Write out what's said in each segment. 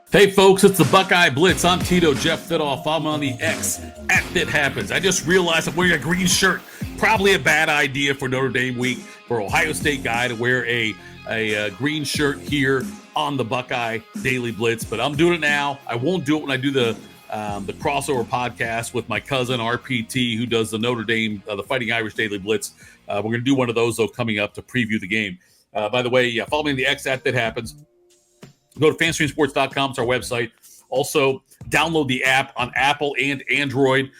Hey folks, it's the Buckeye Blitz. I'm Tito, Jeff Thitoff. I'm on the X at @ThitHappens. I just realized I'm wearing a green shirt. Probably a bad idea for Notre Dame week for Ohio State guy to wear a green shirt here on the Buckeye Daily Blitz, but I'm doing it now. I won't do it when I do the crossover podcast with my cousin RPT, who does the Notre Dame, the Fighting Irish Daily Blitz. We're going to do one of those though coming up to preview the game. By the way, follow me on the X at @ThitHappens. Go to fanstreamsports.com. It's our website. Also, download the app on Apple and Android.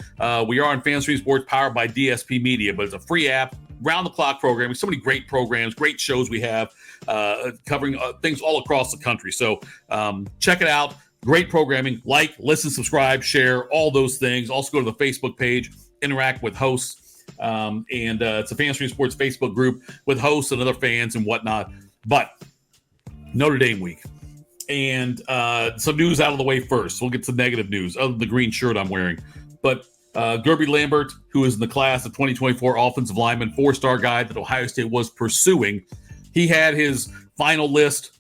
We are on FanStream Sports, powered by DSP Media, but it's a free app, round-the-clock programming. So many great programs, great shows we have covering things all across the country. So check it out. Great programming. Like, listen, subscribe, share, all those things. Also go to the Facebook page, interact with hosts. And it's a FanStream Sports Facebook group with hosts and other fans and whatnot. But Notre Dame week. And some news out of the way first. We'll get to negative news, other than the green shirt I'm wearing. But Gerby Lambert, who is in the class of 2024 offensive lineman, 4-star guy that Ohio State was pursuing, he had his final list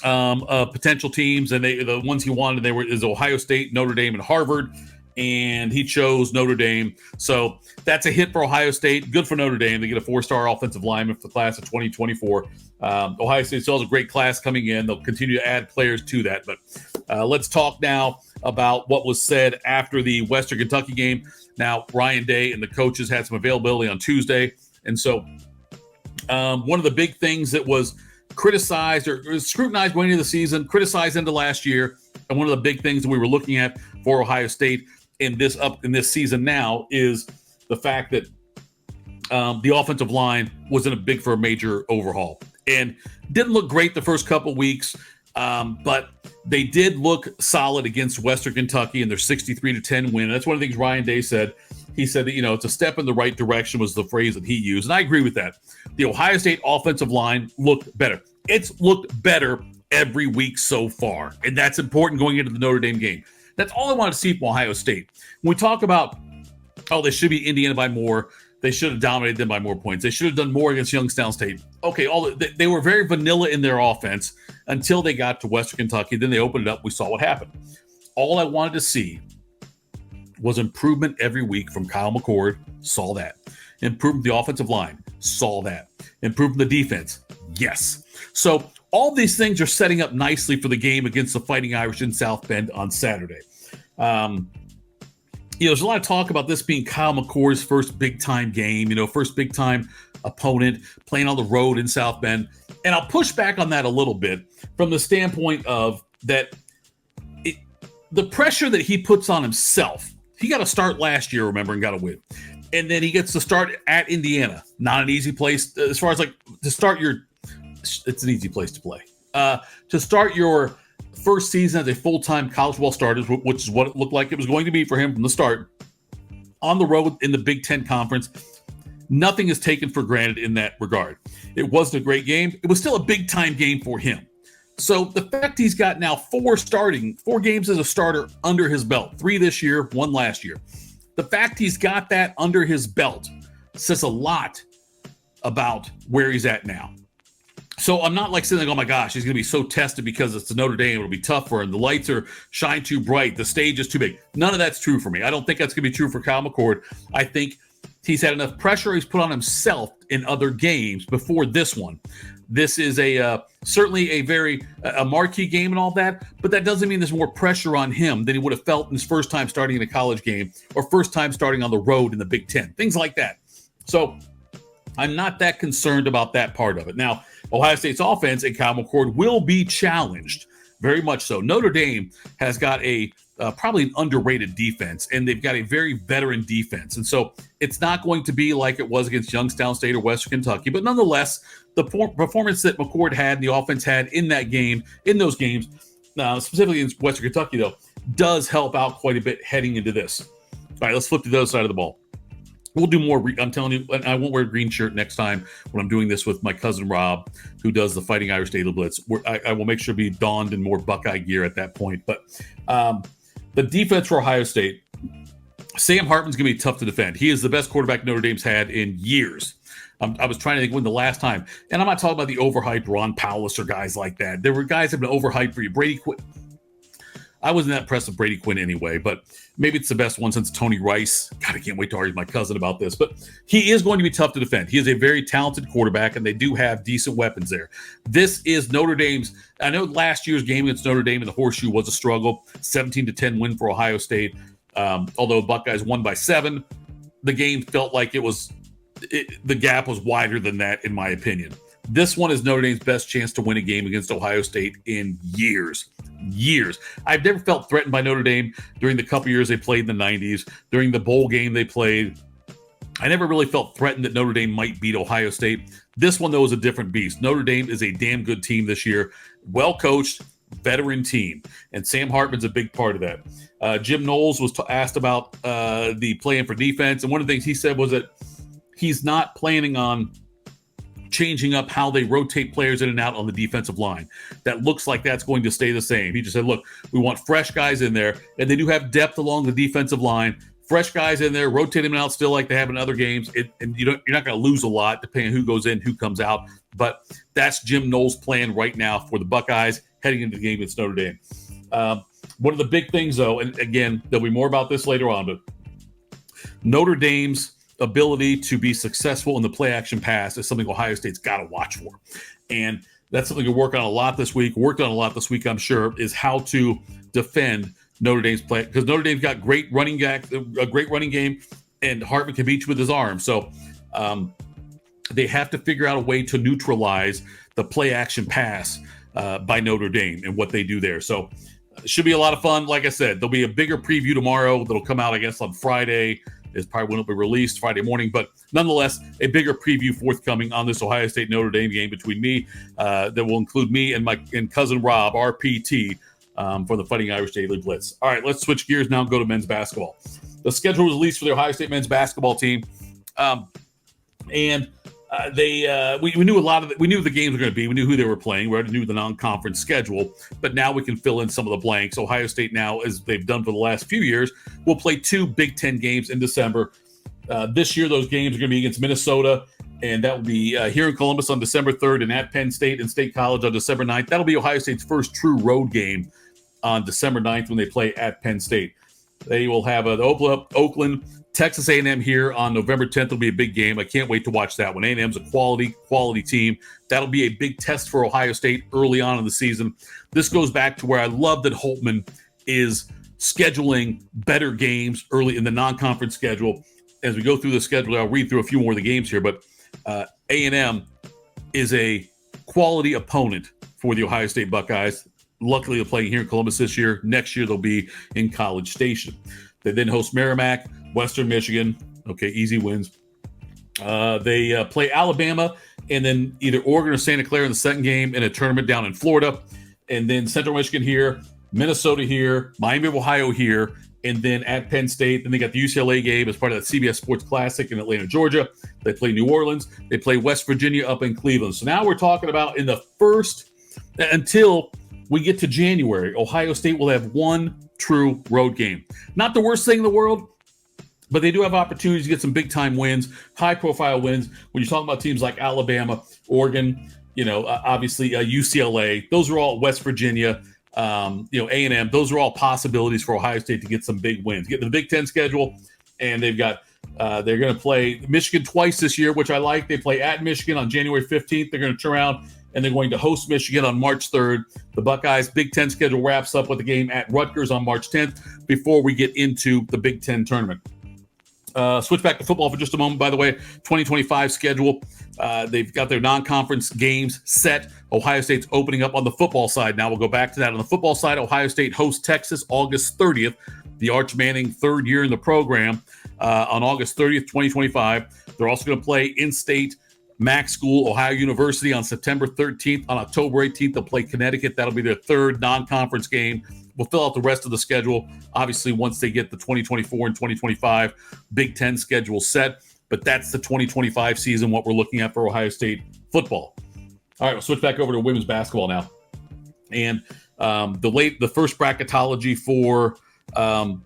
of potential teams, and the ones he wanted, is Ohio State, Notre Dame, and Harvard. And he chose Notre Dame. So that's a hit for Ohio State. Good for Notre Dame. They get a 4-star offensive lineman for the class of 2024. Ohio State still has a great class coming in. They'll continue to add players to that. But let's talk now about what was said after the Western Kentucky game. Now, Ryan Day and the coaches had some availability on Tuesday. And so one of the big things that was criticized or scrutinized going into the season, criticized into last year, and one of the big things that we were looking at for Ohio State in this season now is the fact that the offensive line wasn't for a major overhaul and didn't look great the first couple weeks, but they did look solid against Western Kentucky in their 63-10 win. And that's one of the things Ryan Day said. He said that, it's a step in the right direction was the phrase that he used. And I agree with that. The Ohio State offensive line looked better. It's looked better every week so far. And that's important going into the Notre Dame game. That's all I wanted to see from Ohio State. When we talk about, they should be Indiana by more, they should have dominated them by more points, they should have done more against Youngstown State. Okay, they were very vanilla in their offense until they got to Western Kentucky. Then they opened it up. We saw what happened. All I wanted to see was improvement every week from Kyle McCord. Saw that. Improvement the offensive line. Saw that. Improvement the defense. Yes. So all these things are setting up nicely for the game against the Fighting Irish in South Bend on Saturday. There's a lot of talk about this being Kyle McCord's first big-time game, first big-time opponent, playing on the road in South Bend. And I'll push back on that a little bit from the standpoint of that the pressure that he puts on himself. He got to start last year, remember, and got a win. And then he gets to start at Indiana. Not an easy place as far as to start it's an easy place to play. To start your first season as a full-time college ball starter, which is what it looked like it was going to be for him from the start, on the road in the Big Ten Conference, nothing is taken for granted in that regard. It wasn't a great game. It was still a big-time game for him. So the fact he's got now 4 games as a starter under his belt, 3 this year, 1 last year. The fact he's got that under his belt says a lot about where he's at now. So I'm not sitting there going, oh my gosh, he's going to be so tested because it's the Notre Dame. It'll be tough for him. The lights shine too bright. The stage is too big. None of that's true for me. I don't think that's going to be true for Kyle McCord. I think he's had enough pressure he's put on himself in other games before this one. This is certainly a very marquee game and all that, but that doesn't mean there's more pressure on him than he would have felt in his first time starting in a college game or first time starting on the road in the Big Ten, things like that. So I'm not that concerned about that part of it. Now, Ohio State's offense and Kyle McCord will be challenged, very much so. Notre Dame has got probably an underrated defense, and they've got a very veteran defense. And so it's not going to be like it was against Youngstown State or Western Kentucky. But nonetheless, the performance that McCord had and the offense had in those games, specifically in Western Kentucky, though, does help out quite a bit heading into this. All right, let's flip to the other side of the ball. We'll do more. I'm telling you, I won't wear a green shirt next time when I'm doing this with my cousin Rob, who does the Fighting Irish Daily Blitz. I will make sure to be donned in more Buckeye gear at that point. But the defense for Ohio State, Sam Hartman's going to be tough to defend. He is the best quarterback Notre Dame's had in years. I was trying to think when the last time, and I'm not talking about the overhyped Ron Powlus or guys like that. There were guys that have been overhyped for you. I wasn't that impressed with Brady Quinn anyway, but maybe it's the best one since Tony Rice. God, I can't wait to argue with my cousin about this, but he is going to be tough to defend. He is a very talented quarterback, and they do have decent weapons there. This is Notre Dame's. I know last year's game against Notre Dame in the Horseshoe was a struggle, 17-10 win for Ohio State. Although the Buckeyes won by 7, the game felt like the gap was wider than that, in my opinion. This one is Notre Dame's best chance to win a game against Ohio State in years. I've never felt threatened by Notre Dame during the couple years they played in the 90s, during the bowl game they played. I never really felt threatened that Notre Dame might beat Ohio State. This one, though, is a different beast. Notre Dame is a damn good team this year. Well-coached, veteran team. And Sam Hartman's a big part of that. Jim Knowles was asked about the plan for defense, and one of the things he said was that he's not planning on changing up how they rotate players in and out on the defensive line. That looks like that's going to stay the same. He just said, look, we want fresh guys in there, and they do have depth along the defensive line. Fresh guys in there, rotate them out still like they have in other games, and you're not going to lose a lot depending on who goes in, who comes out. But that's Jim Knowles' plan right now for the Buckeyes heading into the game against Notre Dame. One of the big things, though, and again, there'll be more about this later on, but Notre Dame's ability to be successful in the play action pass is something Ohio State's got to watch for. And that's something we're working on a lot this week, I'm sure, is how to defend Notre Dame's play, because Notre Dame's got a great running game, and Hartman can beat you with his arm. So they have to figure out a way to neutralize the play action pass by Notre Dame and what they do there. So it should be a lot of fun. Like I said, there'll be a bigger preview tomorrow that'll come out, I guess, on Friday. Is probably when it'll be released, Friday morning. But nonetheless, a bigger preview forthcoming on this Ohio State-Notre Dame game between me, that will include me and my cousin Rob, RPT, for the Fighting Irish Daily Blitz. All right, let's switch gears now and go to men's basketball. The schedule was released for the Ohio State men's basketball team. We knew we knew the games were going to be. We knew who they were playing. We already knew the non-conference schedule, but now we can fill in some of the blanks. Ohio State now, as they've done for the last few years, will play 2 Big Ten games in December. This year, those games are going to be against Minnesota, and that will be here in Columbus on December 3rd and at Penn State and State College on December 9th. That'll be Ohio State's first true road game on December 9th when they play at Penn State. They will have Oakland, Texas A&M here on November 10th. Will be a big game. I can't wait to watch that one. A&M's a quality team. That'll be a big test for Ohio State early on in the season. This goes back to where I love that Holtman is scheduling better games early in the non-conference schedule. As we go through the schedule, I'll read through a few more of the games here, but A&M is a quality opponent for the Ohio State Buckeyes. Luckily, they're playing here in Columbus this year. Next year, they'll be in College Station. They then host Merrimack, Western Michigan. Okay, easy wins. They play Alabama and then either Oregon or Santa Clara in the second game in a tournament down in Florida. And then Central Michigan here, Minnesota here, Miami of Ohio here, and then at Penn State. Then they got the UCLA game as part of that CBS Sports Classic in Atlanta, Georgia. They play New Orleans. They play West Virginia up in Cleveland. So now we're talking about in the first, until we get to January, Ohio State will have 1 true road game. Not the worst thing in the world, but they do have opportunities to get some big-time wins, high-profile wins. When you're talking about teams like Alabama, Oregon, obviously UCLA, those are all West Virginia, A&M. Those are all possibilities for Ohio State to get some big wins. Get the Big Ten schedule, and they've got they're going to play Michigan twice this year, which I like. They play at Michigan on January 15th. They're going to turn around, and they're going to host Michigan on March 3rd. The Buckeyes' Big Ten schedule wraps up with a game at Rutgers on March 10th before we get into the Big Ten tournament. Switch back to football for just a moment, by the way. 2025 schedule. They've got their non-conference games set. Ohio State's opening up on the football side. Now we'll go back to that. On the football side, Ohio State hosts Texas August 30th. The Arch Manning third year in the program on August 30th, 2025. They're also going to play in-state MAC school, Ohio University, on September 13th. On October 18th, they'll play Connecticut. That'll be their third non-conference game. We'll fill out the rest of the schedule, obviously, once they get the 2024 and 2025 Big Ten schedule set. But that's the 2025 season, what we're looking at for Ohio State football. All right, we'll switch back over to women's basketball now. And the first bracketology for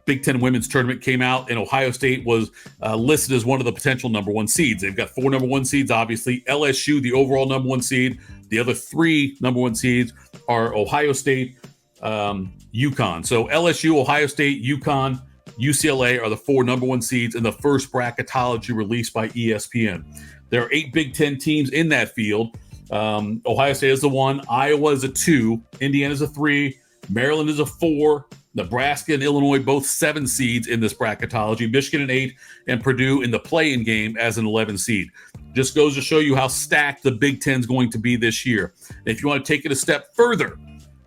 Big Ten women's tournament came out, and Ohio State was listed as one of the potential number 1 seeds. They've got 4 number 1 seeds, obviously. LSU, the overall number 1 seed. The other 3 number 1 seeds are Ohio State, UConn. So LSU, Ohio State, UConn, UCLA are the 4 number 1 seeds in the first bracketology released by ESPN. There are 8 Big Ten teams in that field. Ohio State is the 1, Iowa is a 2, Indiana is a 3, Maryland is a 4, Nebraska and Illinois both 7 seeds in this bracketology, Michigan an 8, and Purdue in the play-in game as an 11 seed. Just goes to show you how stacked the Big Ten is going to be this year. If you want to take it a step further,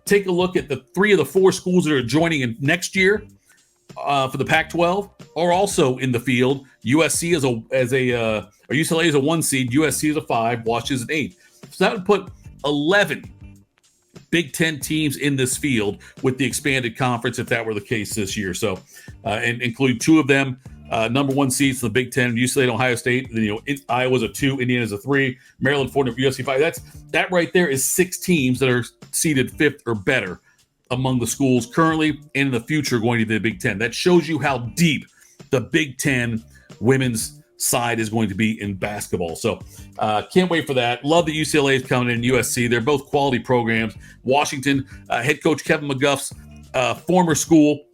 take a look at the 3 of the 4 schools that are joining in next year for the Pac-12 are also in the field. USC or UCLA is a 1 seed, USC is a 5, Washington is an 8. So that would put 11 Big Ten teams in this field with the expanded conference, if that were the case this year. So, and including 2 of them number 1 seeds in the Big Ten, UCLA and Ohio State. Then, Iowa's a 2, Indiana's a 3, Maryland 4, USC 5. That right there is 6 teams that are seeded 5th or better among the schools currently and in the future going to the Big Ten. That shows you how deep the Big Ten women's side is going to be in basketball. So can't wait for that. Love that UCLA is coming in, USC. They're both quality programs. Washington, head coach Kevin McGuff's former school.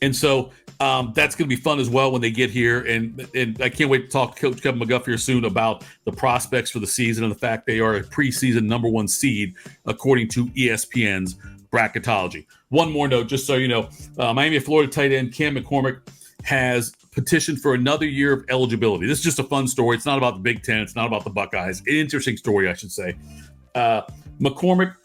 And so that's going to be fun as well when they get here. And I can't wait to talk to Coach Kevin McGuff here soon about the prospects for the season and the fact they are a preseason number 1 seed according to ESPN's bracketology. One more note, just so you know, Miami of Florida tight end Cam McCormick has petitioned for another year of eligibility. This is just a fun story. It's not about the Big Ten. It's not about the Buckeyes. An interesting story, I should say. McCormick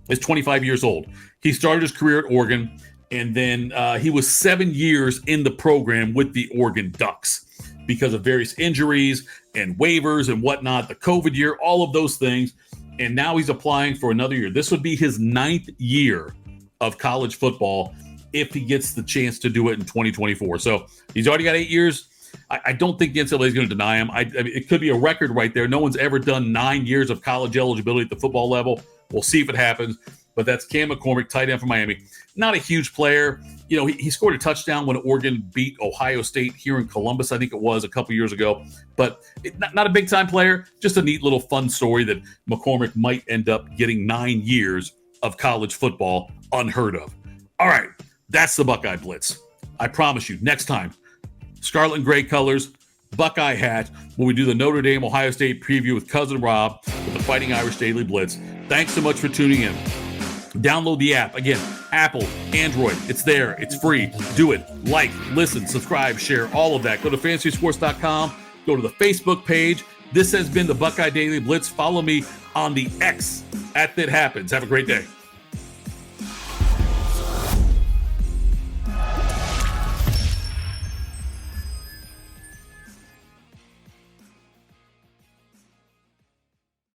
is 25 years old. He started his career at Oregon, and then he was 7 years in the program with the Oregon Ducks because of various injuries and waivers and whatnot, the COVID year, all of those things. And now he's applying for another year. This would be his 9th year of college football if he gets the chance to do it in 2024. So he's already got 8 years. I don't think the NCAA is going to deny him. I mean, it could be a record right there. No one's ever done 9 years of college eligibility at the football level. We'll see if it happens. But that's Cam McCormick, tight end for Miami. Not a huge player. He scored a touchdown when Oregon beat Ohio State here in Columbus, I think it was, a couple years ago. But not a big-time player. Just a neat little fun story that McCormick might end up getting 9 years of college football unheard of. All right. That's the Buckeye Blitz. I promise you, next time, scarlet and gray colors, Buckeye hat, when we do the Notre Dame Ohio State preview with Cousin Rob with the Fighting Irish Daily Blitz. Thanks so much for tuning in. Download the app. Again, Apple, Android. It's there. It's free. Do it. Like, listen, subscribe, share, all of that. Go to fantasysports.com. Go to the Facebook page. This has been the Buckeye Daily Blitz. Follow me on the X @ThatHappens. Have a great day.